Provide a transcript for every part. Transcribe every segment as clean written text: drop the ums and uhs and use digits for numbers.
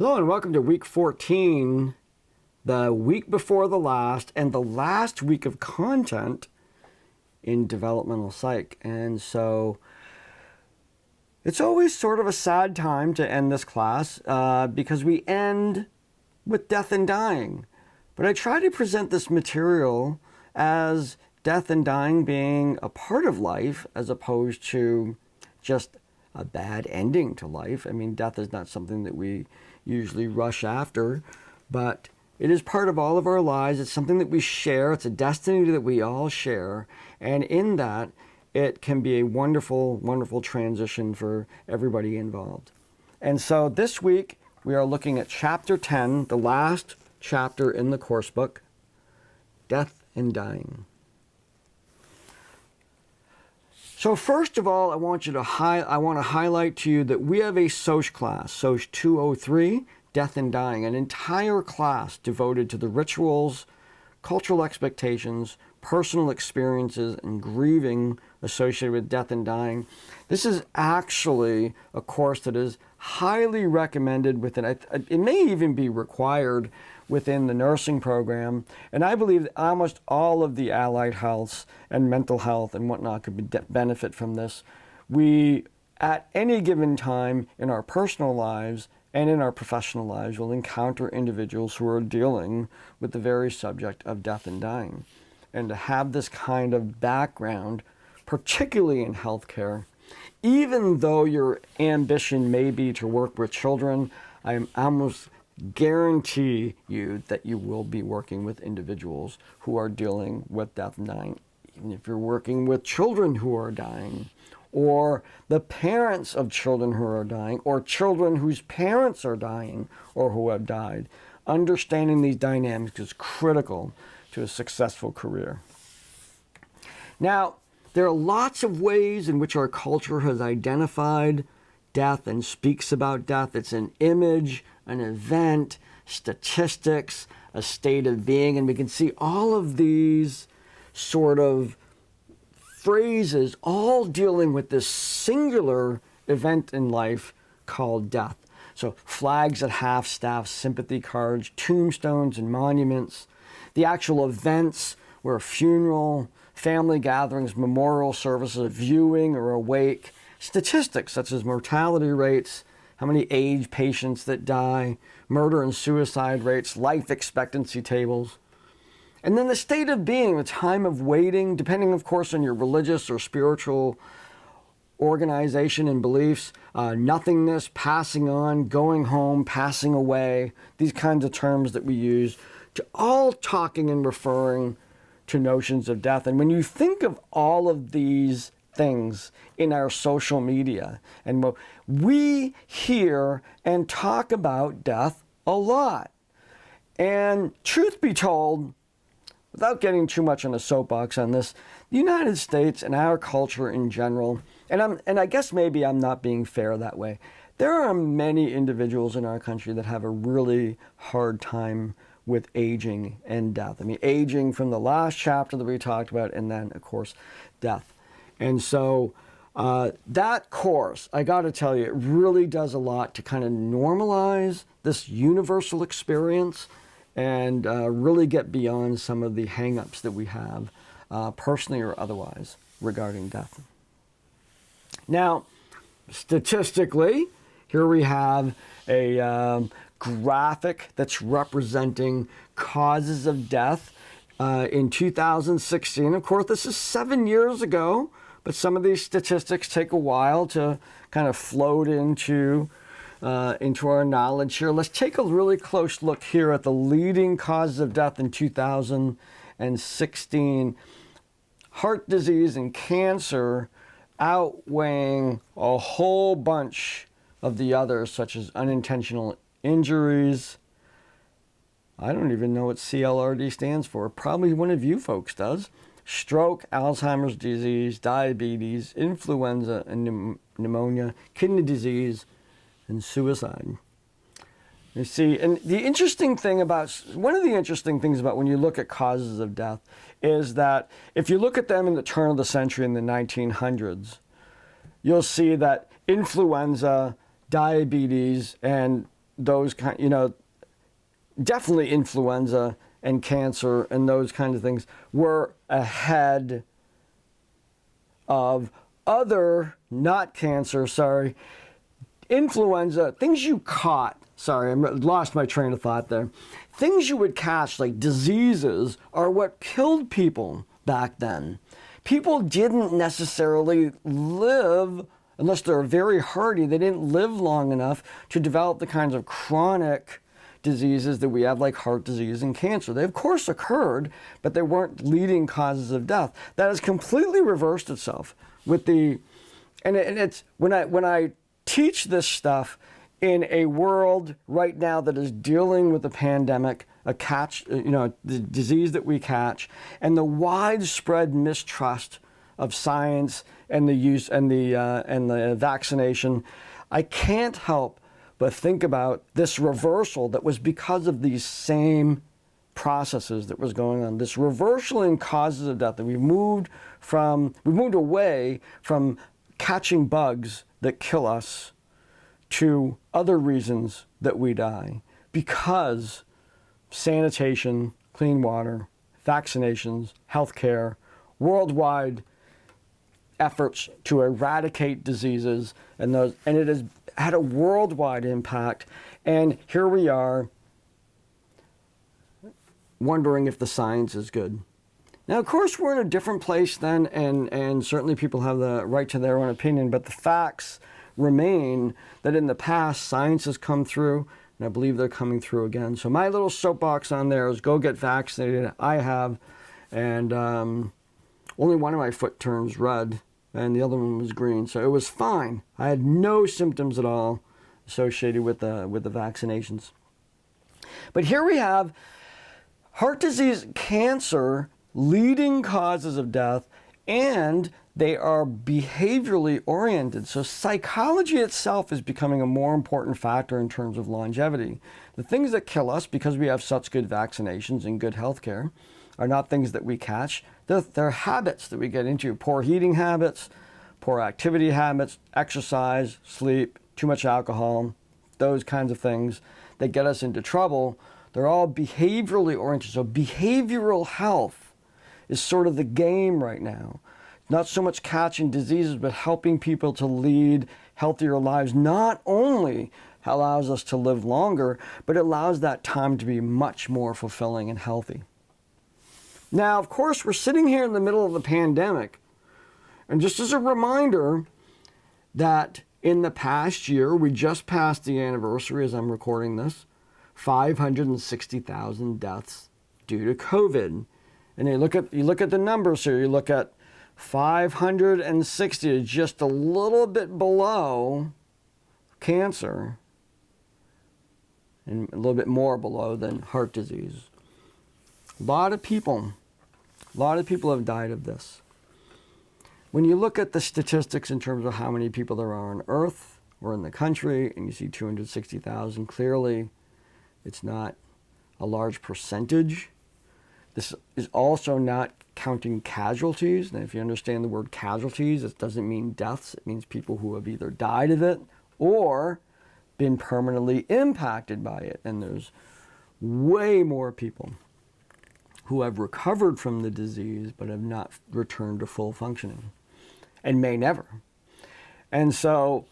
Hello and welcome to week 14, the week before the last, and the last week of content in developmental psych. And so it's always sort of a sad time to end this class because we end with death and dying. But I try to present this material as death and dying being a part of life as opposed to just a bad ending to life. I mean, death is not something that we usually rush after, but it is part of all of our lives. It's something that we share. It's a destiny that we all share. And in that, it can be a wonderful, wonderful transition for everybody involved. And so this week, we are looking at chapter 10, the last chapter in the course book, Death and Dying. So first of all, I want to highlight to you that we have a SOCH class, SOCH 203, Death and Dying, an entire class devoted to the rituals, cultural expectations, personal experiences, and grieving associated with death and dying. This is actually a course that is highly recommended within, it may even be required within the nursing program. And I believe that almost all of the allied healths and mental health and whatnot could benefit from this. We, at any given time in our personal lives and in our professional lives, will encounter individuals who are dealing with the very subject of death and dying. And to have this kind of background, particularly in healthcare, even though your ambition may be to work with children, I almost guarantee you that you will be working with individuals who are dealing with death and dying. Even if you're working with children who are dying, or the parents of children who are dying, or children whose parents are dying or who have died, understanding these dynamics is critical to a successful career. Now, there are lots of ways in which our culture has identified death and speaks about death. It's an image, an event, statistics, a state of being, and we can see all of these sort of phrases all dealing with this singular event in life called death. So flags at half-staff, sympathy cards, tombstones and monuments, the actual events where a funeral, family gatherings, memorial services, a viewing or a wake, statistics such as mortality rates, how many age patients that die, murder and suicide rates, life expectancy tables. And then the state of being, the time of waiting, depending of course on your religious or spiritual organization and beliefs, nothingness, passing on, going home, passing away, these kinds of terms that we use, to all talking and referring to notions of death. And when you think of all of these things in our social media, and we hear and talk about death a lot. And truth be told, without getting too much on a soapbox on this, the United States and our culture in general, and I guess maybe I'm not being fair that way, there are many individuals in our country that have a really hard time with aging and death. I mean, aging from the last chapter that we talked about, and then, of course, death. And so that course, I got to tell you, it really does a lot to kind of normalize this universal experience and really get beyond some of the hang-ups that we have, personally or otherwise, regarding death. Now, statistically, here we have a graphic that's representing causes of death in 2016. Of course, this is 7 years ago, but some of these statistics take a while to kind of float into our knowledge here. Let's take a really close look here at the leading causes of death in 2016. Heart disease and cancer outweighing a whole bunch of the others, such as unintentional injuries. I don't even know what CLRD stands for. Probably one of you folks does. Stroke, Alzheimer's disease, diabetes, influenza and pneumonia, kidney disease, and suicide. You see, and one of the interesting things about when you look at causes of death is that if you look at them in the turn of the century in the 1900s, you'll see that influenza, diabetes, and those kind, you know, definitely influenza and cancer and those kinds of things were ahead of other, not cancer, sorry, influenza, things you caught. Sorry, I lost my train of thought there. Things you would catch, like diseases, are what killed people back then. People didn't necessarily live, unless they're very hardy, they didn't live long enough to develop the kinds of chronic diseases that we have, like heart disease and cancer. They of course occurred, but they weren't leading causes of death. That has completely reversed itself with the, and it's when I teach this stuff in a world right now that is dealing with a pandemic, the disease that we catch, and the widespread mistrust of science and the use and the vaccination, I can't help but think about this reversal that was because of these same processes that was going on. This reversal in causes of death, that we moved away from catching bugs that kill us to other reasons that we die, because sanitation, clean water, vaccinations, healthcare, worldwide efforts to eradicate diseases, and it has had a worldwide impact. And here we are wondering if the science is good. Now, of course, we're in a different place then, and certainly people have the right to their own opinion, but the facts remain that in the past, science has come through, and I believe they're coming through again. So my little soapbox on there is go get vaccinated. I have, and only one of my foot turns red, and the other one was green, so it was fine. I had no symptoms at all associated with the vaccinations. But here we have heart disease, cancer, leading causes of death, and they are behaviorally oriented. So psychology itself is becoming a more important factor in terms of longevity. The things that kill us because we have such good vaccinations and good health care are not things that we catch. They're habits that we get into. Poor eating habits, poor activity habits, exercise, sleep, too much alcohol, those kinds of things that get us into trouble. They're all behaviorally oriented. So behavioral health is sort of the game right now. Not so much catching diseases, but helping people to lead healthier lives. Not only allows us to live longer, but it allows that time to be much more fulfilling and healthy. Now, of course, we're sitting here in the middle of the pandemic. And just as a reminder that in the past year, we just passed the anniversary as I'm recording this, 560,000 deaths due to COVID. And you look at the numbers here, you look at 560, just a little bit below cancer, and a little bit more below than heart disease. A lot of people have died of this. When you look at the statistics in terms of how many people there are on Earth or in the country, and you see 260,000, clearly it's not a large percentage. This is also not counting casualties. And if you understand the word casualties, it doesn't mean deaths. It means people who have either died of it or been permanently impacted by it. And there's way more people who have recovered from the disease but have not returned to full functioning and may never. And so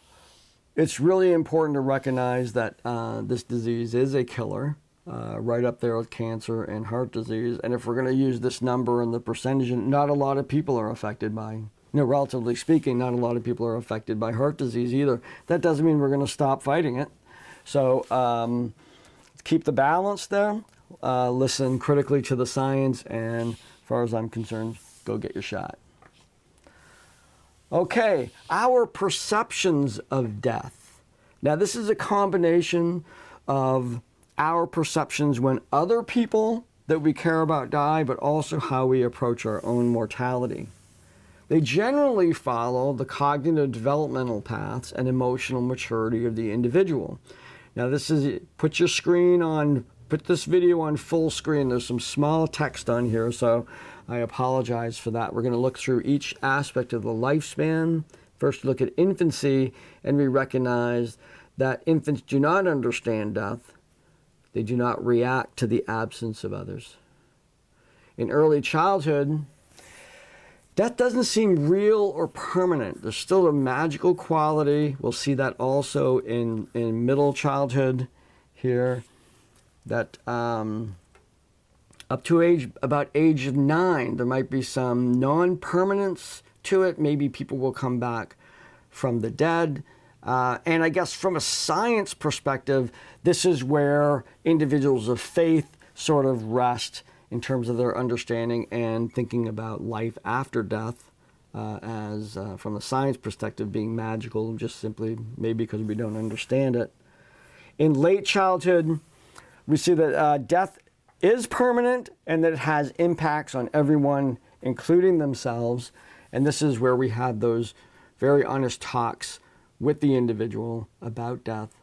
it's really important to recognize that this disease is a killer, right up there with cancer and heart disease. And if we're going to use this number and the percentage, not a lot of people are affected by, relatively speaking, not a lot of people are affected by heart disease either. That doesn't mean we're going to stop fighting it. So keep the balance there. Listen critically to the science, and as far as I'm concerned, go get your shot. Okay, our perceptions of death. Now, this is a combination of our perceptions when other people that we care about die, but also how we approach our own mortality. They generally follow the cognitive developmental paths and emotional maturity of the individual. Now, put this video on full screen. There's some small text on here, so I apologize for that. We're going to look through each aspect of the lifespan. First, look at infancy, and we recognize that infants do not understand death. They do not react to the absence of others. In early childhood, death doesn't seem real or permanent. There's still a magical quality. We'll see that also in middle childhood here, that up to about age of 9, there might be some non-permanence to it. Maybe people will come back from the dead. And I guess from a science perspective, this is where individuals of faith sort of rest in terms of their understanding and thinking about life after death as, from the science perspective, being magical, just simply maybe because we don't understand it. In late childhood, we see that death is permanent and that it has impacts on everyone, including themselves. And this is where we have those very honest talks with the individual about death.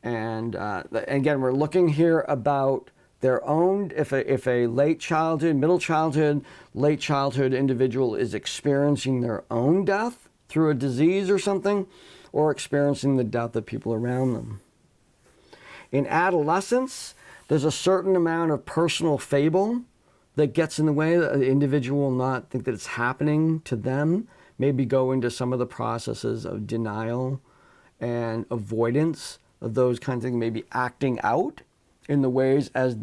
And again, we're looking here about their own, if a late childhood, middle childhood, late childhood individual is experiencing their own death through a disease or something, or experiencing the death of people around them. In adolescence, there's a certain amount of personal fable that gets in the way. The individual will not think that it's happening to them, maybe go into some of the processes of denial and avoidance of those kinds of things, maybe acting out in the ways as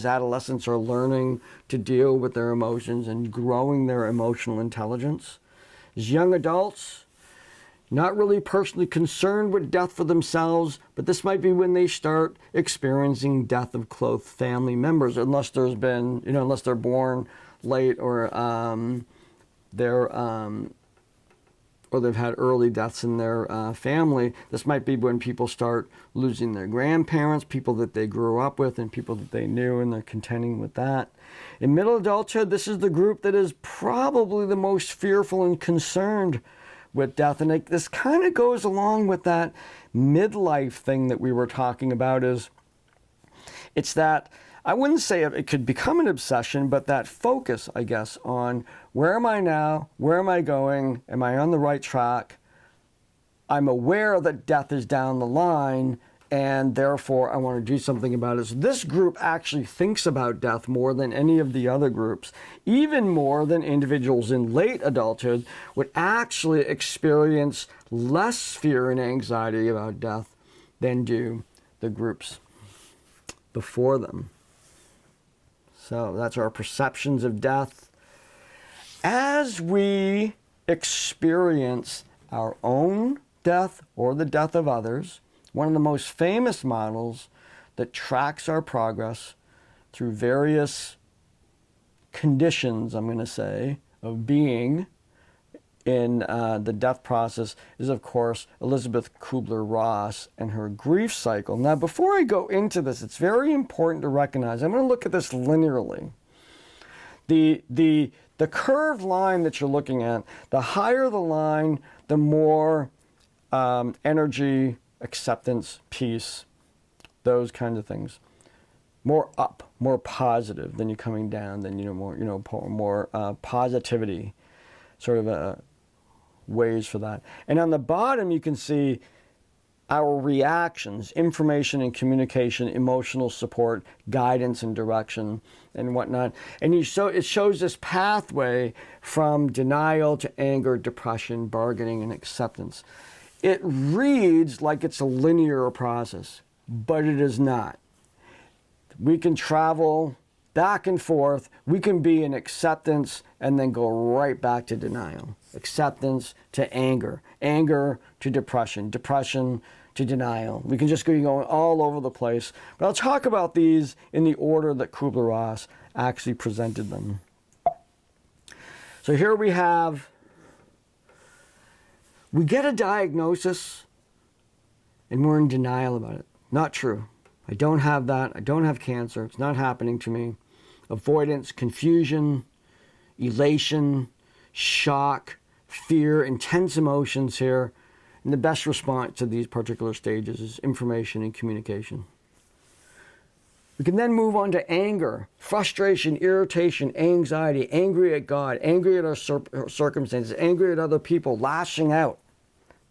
adolescents are learning to deal with their emotions and growing their emotional intelligence. As young adults, not really personally concerned with death for themselves, but this might be when they start experiencing death of close family members, unless there's been, unless they're born late or they've had early deaths in their family. This might be when people start losing their grandparents, people that they grew up with and people that they knew, and they're contending with that. In middle adulthood, this is the group that is probably the most fearful and concerned with death. And this kind of goes along with that midlife thing that we were talking about. It's that, I wouldn't say it could become an obsession, but that focus, I guess, on where am I now? Where am I going? Am I on the right track? I'm aware that death is down the line, and therefore I want to do something about it. So this group actually thinks about death more than any of the other groups, even more than individuals in late adulthood would actually experience less fear and anxiety about death than do the groups before them. So that's our perceptions of death. As we experience our own death or the death of others, one of the most famous models that tracks our progress through various conditions, I'm going to say, of being in the death process is, of course, Elizabeth Kubler-Ross and her grief cycle. Now, before I go into this, it's very important to recognize, I'm going to look at this linearly. The curved line that you're looking at, the higher the line, the more energy, acceptance, peace, those kinds of things. More up, more positive than you're coming down, than more positivity, sort of ways for that. And on the bottom, you can see our reactions, information and communication, emotional support, guidance and direction, and whatnot. And it shows this pathway from denial to anger, depression, bargaining, and acceptance. It reads like it's a linear process, but it is not. We can travel back and forth. We can be in acceptance and then go right back to denial. Acceptance to anger, anger to depression, depression to denial. We can just go going all over the place. But I'll talk about these in the order that Kubler-Ross actually presented them. So here we get a diagnosis and we're in denial about it. Not true. I don't have that. I don't have cancer. It's not happening to me. Avoidance, confusion, elation, shock, fear, intense emotions here. And the best response to these particular stages is information and communication. We can then move on to anger, frustration, irritation, anxiety, angry at God, angry at our circumstances, angry at other people, lashing out.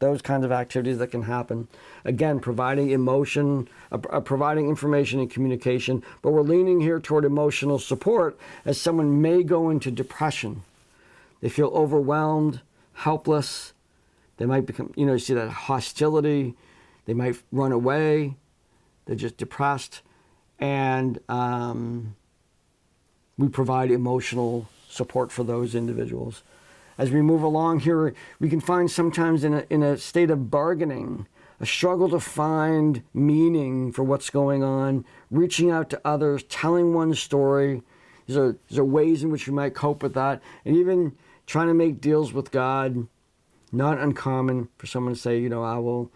those kinds of activities that can happen. Again, providing providing information and communication, but we're leaning here toward emotional support as someone may go into depression. They feel overwhelmed, helpless. They might become, you see that hostility. They might run away. They're just depressed. And we provide emotional support for those individuals. As we move along here, we can find sometimes in a state of bargaining, a struggle to find meaning for what's going on, reaching out to others, telling one's story. These are ways in which we might cope with that. And even trying to make deals with God. Not uncommon for someone to say, I will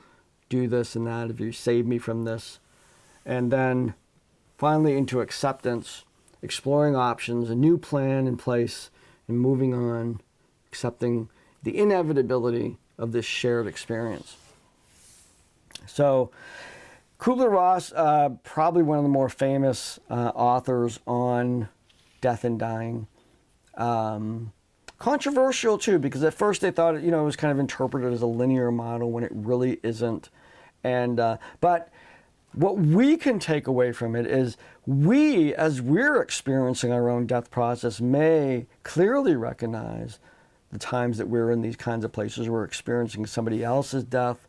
do this and that if you save me from this. And then finally into acceptance, exploring options, a new plan in place, and moving on, accepting the inevitability of this shared experience. So Kubler-Ross, probably one of the more famous authors on death and dying. Controversial too, because at first they thought it was kind of interpreted as a linear model when it really isn't. And but what we can take away from it is we, as we're experiencing our own death process, may clearly recognize the times that we're in these kinds of places where we're experiencing somebody else's death,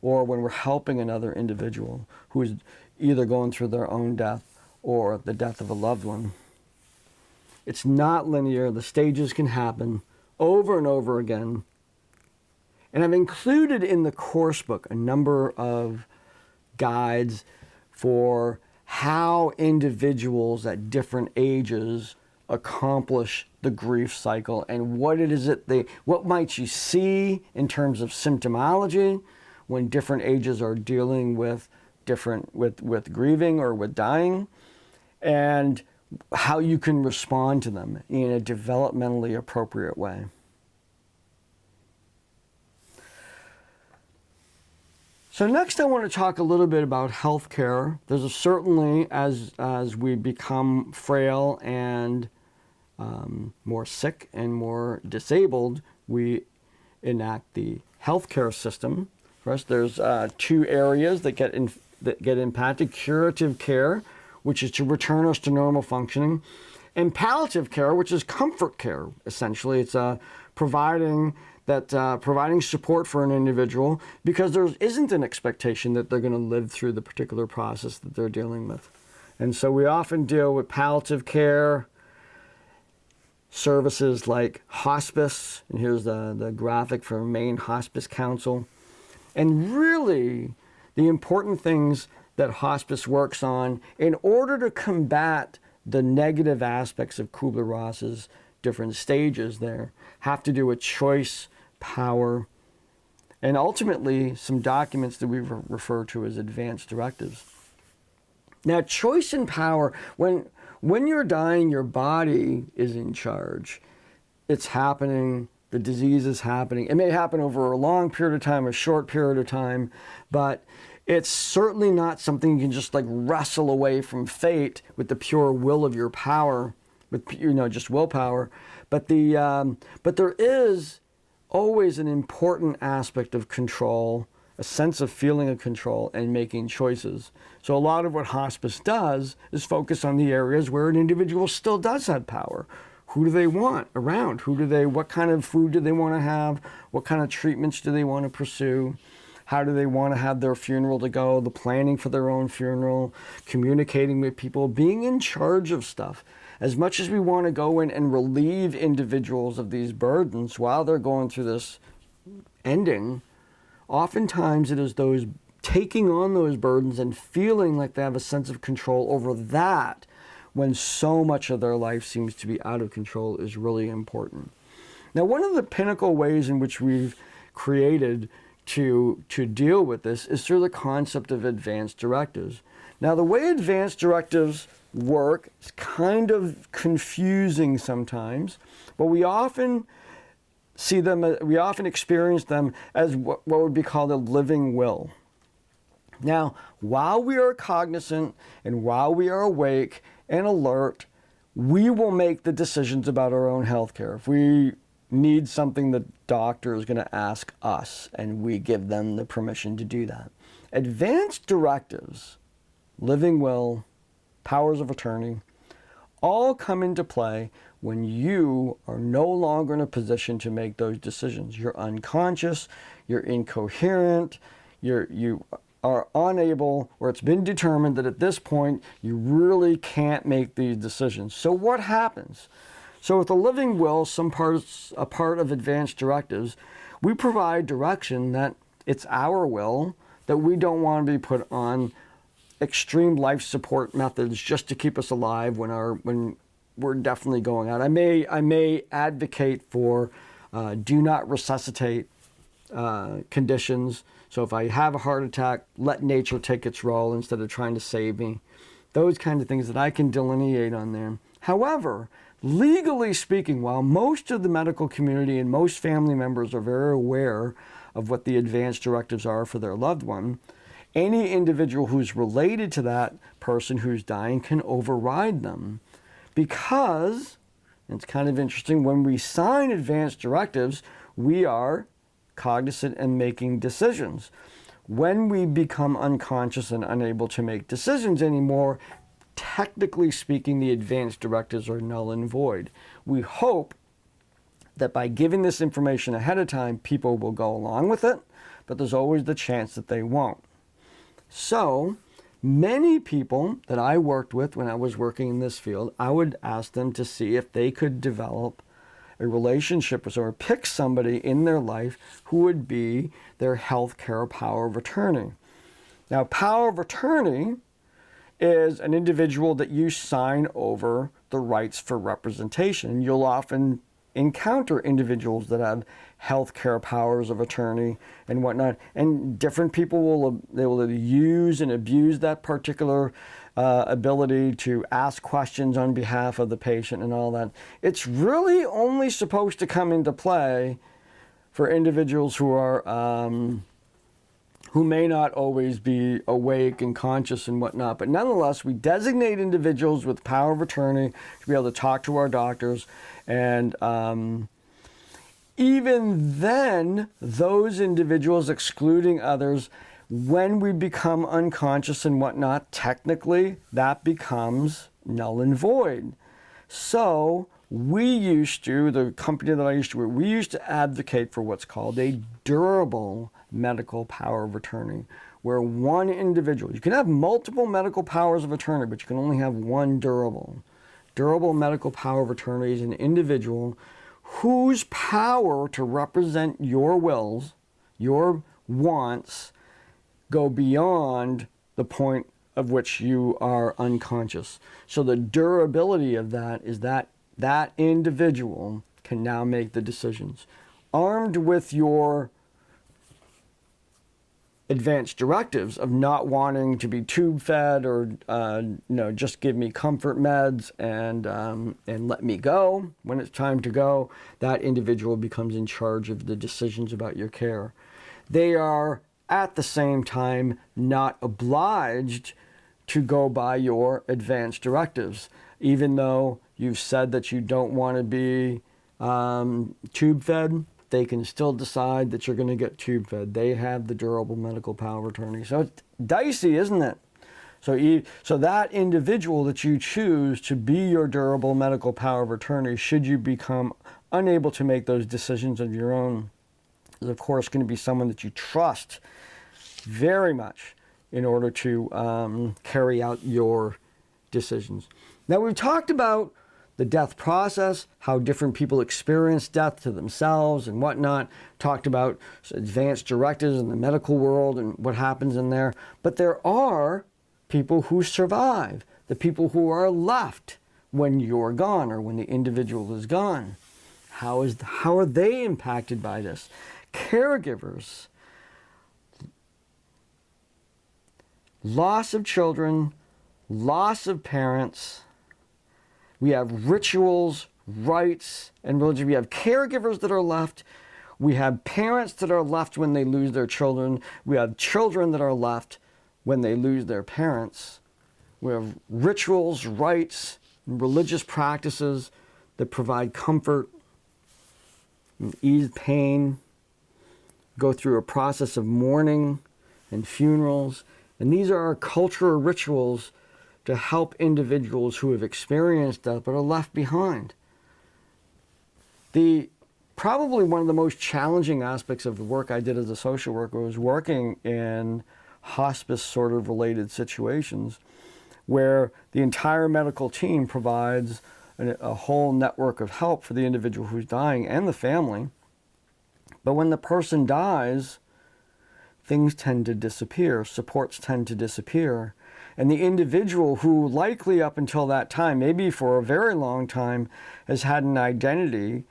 or when we're helping another individual who is either going through their own death or the death of a loved one. It's not linear. The stages can happen over and over again. And I've included in the course book a number of guides for how individuals at different ages accomplish the grief cycle and what might you see in terms of symptomology when different ages are dealing with grieving or with dying, and how you can respond to them in a developmentally appropriate way. So next I want to talk a little bit about healthcare. There's certainly, as we become frail and more sick and more disabled, we enact the healthcare system. First, there's two areas that get impacted: curative care, which is to return us to normal functioning, and palliative care, which is comfort care. Essentially, it's providing support for an individual because there isn't an expectation that they're going to live through the particular process that they're dealing with. And so we often deal with palliative care services like hospice, and here's the graphic from Maine Hospice Council. And really, the important things that hospice works on in order to combat the negative aspects of Kubler-Ross's different stages there have to do with choice, power, and ultimately some documents that we refer to as advanced directives. Now, choice and power, when you're dying, your body is in charge. It's happening. The disease is happening. It may happen over a long period of time, a short period of time, but it's certainly not something you can just wrestle away from fate with the pure will of your power, with just willpower. But there is always an important aspect of control, a sense of feeling of control and making choices. So a lot of what hospice does is focus on the areas where an individual still does have power. Who do they want around? What kind of food do they want to have? What kind of treatments do they want to pursue? How do they want to have their funeral to go? The planning for their own funeral, communicating with people, being in charge of stuff. As much as we want to go in and relieve individuals of these burdens while they're going through this ending, oftentimes it is those taking on those burdens and feeling like they have a sense of control over that when so much of their life seems to be out of control is really important. Now, one of the pinnacle ways in which we've created to deal with this is through the concept of advanced directives. Now, the way advanced directives work is kind of confusing sometimes, but we often experience them as what would be called a living will. Now, while we are cognizant and while we are awake and alert, we will make the decisions about our own health care. If we need something the doctor is going to ask us, and we give them the permission to do that. Advanced directives, living will, powers of attorney, all come into play when you are no longer in a position to make those decisions. You're unconscious, you're incoherent, you are unable, or it's been determined that at this point you really can't make these decisions. So what happens? So with the living will, a part of advanced directives, we provide direction that it's our will, that we don't want to be put on extreme life support methods just to keep us alive when we're definitely going out. I may advocate for do not resuscitate conditions. So if I have a heart attack, let nature take its role instead of trying to save me. Those kind of things that I can delineate on there. However, legally speaking, while most of the medical community and most family members are very aware of what the advanced directives are for their loved one, any individual who's related to that person who's dying can override them. Because, and it's kind of interesting, when we sign advanced directives, we are cognizant and making decisions. When we become unconscious and unable to make decisions anymore, technically speaking, the advanced directives are null and void. We hope that by giving this information ahead of time, people will go along with it, but there's always the chance that they won't. So, many people that I worked with when I was working in this field, I would ask them to see if they could develop a relationship with or pick somebody in their life who would be their healthcare power of attorney. Now, power of attorney is an individual that you sign over the rights for representation. You'll often encounter individuals that have healthcare powers of attorney and whatnot, and different people will use and abuse that particular ability to ask questions on behalf of the patient and all that. It's really only supposed to come into play for individuals who are who may not always be awake and conscious and whatnot, but nonetheless, we designate individuals with power of attorney to be able to talk to our doctors, and even then, those individuals, excluding others, when we become unconscious and whatnot, technically that becomes null and void. So the company that I used to work, we used to advocate for what's called a durable medical power of attorney, where one individual, you can have multiple medical powers of attorney, but you can only have one durable. Durable medical power of attorney is an individual whose power to represent your wills, your wants, go beyond the point of which you are unconscious. So the durability of that is that that individual can now make the decisions. Armed with your advanced directives of not wanting to be tube fed or just give me comfort meds and let me go when it's time to go, that individual becomes in charge of the decisions about your care. They are at the same time not obliged to go by your advanced directives, even though you've said that you don't want to be tube fed. They can still decide that you're going to get tube fed. They have the durable medical power of attorney. So it's dicey, isn't it? So that individual that you choose to be your durable medical power of attorney, should you become unable to make those decisions of your own, is of course going to be someone that you trust very much in order to carry out your decisions. Now, we've talked about the death process, how different people experience death to themselves and whatnot. Talked about advanced directives in the medical world and what happens in there. But there are people who survive, the people who are left when you're gone or when the individual is gone. How are they impacted by this? Caregivers, loss of children, loss of parents. We have rituals, rites, and religion. We have caregivers that are left. We have parents that are left when they lose their children. We have children that are left when they lose their parents. We have rituals, rites, and religious practices that provide comfort. ease pain, go through a process of mourning and funerals. And these are our cultural rituals to help individuals who have experienced death but are left behind. Probably one of the most challenging aspects of the work I did as a social worker was working in hospice sort of related situations where the entire medical team provides a whole network of help for the individual who's dying and the family. But when the person dies, things tend to disappear, supports tend to disappear. And the individual who likely up until that time, maybe for a very long time, has had an identity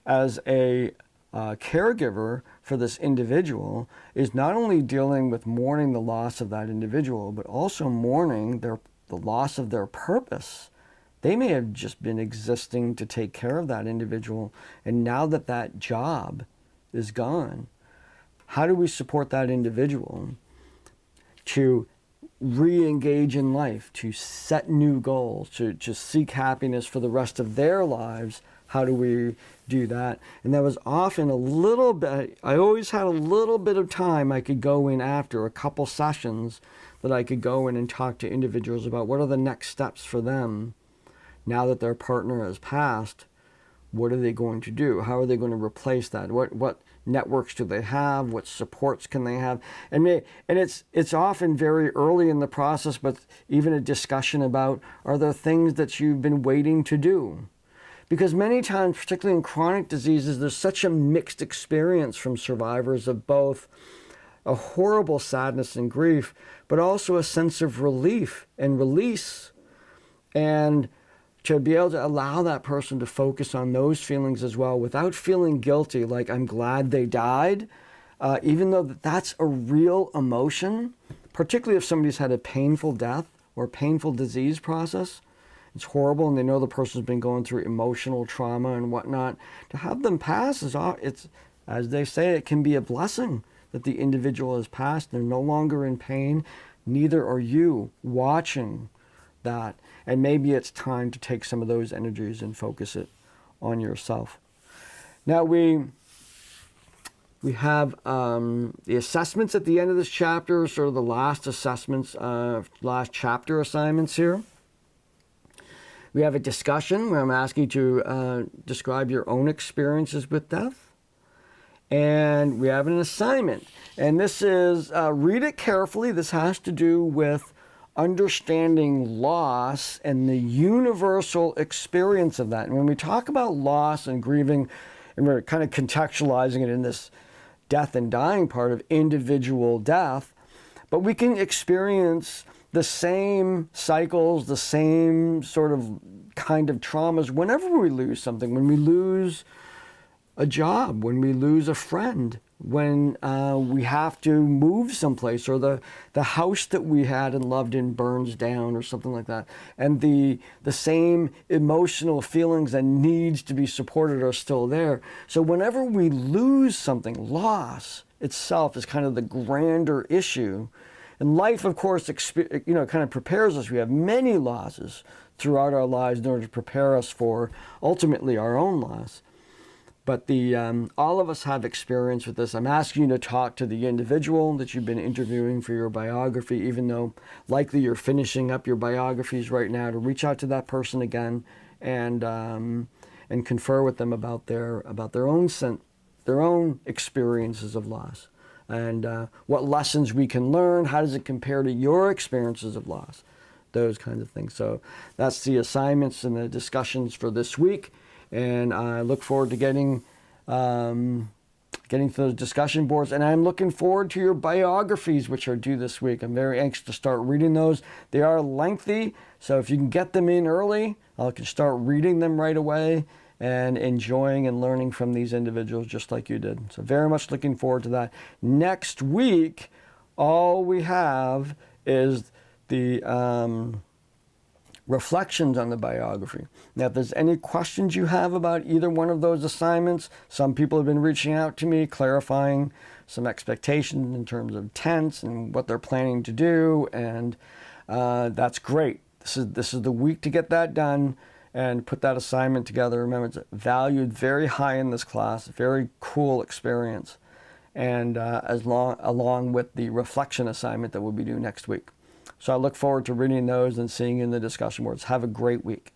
as a caregiver for this individual is not only dealing with mourning the loss of that individual, but also mourning the loss of their purpose. They may have just been existing to take care of that individual, and now that that job is gone, how do we support that individual to re-engage in life, to set new goals, to seek happiness for the rest of their lives? How do we do that? And that was often a little bit, I always had a little bit of time I could go in after, a couple sessions that I could go in and talk to individuals about what are the next steps for them now that their partner has passed. What are they going to do? How are they going to replace that? What networks do they have? What supports can they have? And it's often very early in the process, but even a discussion about, are there things that you've been waiting to do? Because many times, particularly in chronic diseases, there's such a mixed experience from survivors of both a horrible sadness and grief, but also a sense of relief and release. And to be able to allow that person to focus on those feelings as well without feeling guilty, like I'm glad they died, even though that's a real emotion, particularly if somebody's had a painful death or painful disease process. It's horrible, and they know the person's been going through emotional trauma and whatnot. To have them pass it's, as they say, it can be a blessing that the individual has passed. They're no longer in pain. Neither are you watching that. And maybe it's time to take some of those energies and focus it on yourself. Now we have the assessments at the end of this chapter, sort of the last assessments, last chapter assignments here. We have a discussion where I'm asking you to describe your own experiences with death. And we have an assignment. And this is, read it carefully. This has to do with understanding loss and the universal experience of that. And when we talk about loss and grieving, and we're kind of contextualizing it in this death and dying part of individual death, but we can experience the same cycles, the same sort of kind of traumas whenever we lose something, when we lose a job, when we lose a friend, when we have to move someplace, or the house that we had and loved in burns down or something like that. And the same emotional feelings and needs to be supported are still there. So whenever we lose something, loss itself is kind of the grander issue. And life, of course, kind of prepares us. We have many losses throughout our lives in order to prepare us for ultimately our own loss. But all of us have experience with this. I'm asking you to talk to the individual that you've been interviewing for your biography, even though likely you're finishing up your biographies right now, to reach out to that person again and confer with them about their own experiences of loss. And what lessons we can learn, how does it compare to your experiences of loss, those kinds of things. So that's the assignments and the discussions for this week, and I look forward to getting to those discussion boards, and I'm looking forward to your biographies, which are due this week. I'm very anxious to start reading those. They are lengthy, so if you can get them in early, I can start reading them right away and enjoying and learning from these individuals just like you did. So very much looking forward to that. Next week, all we have is the reflections on the biography. Now, if there's any questions you have about either one of those assignments, some people have been reaching out to me, clarifying some expectations in terms of tense and what they're planning to do, and that's great. This is the week to get that done. and put that assignment together. Remember, it's valued very high in this class, very cool experience, and along with the reflection assignment that we'll be doing next week. So I look forward to reading those and seeing you in the discussion boards. Have a great week.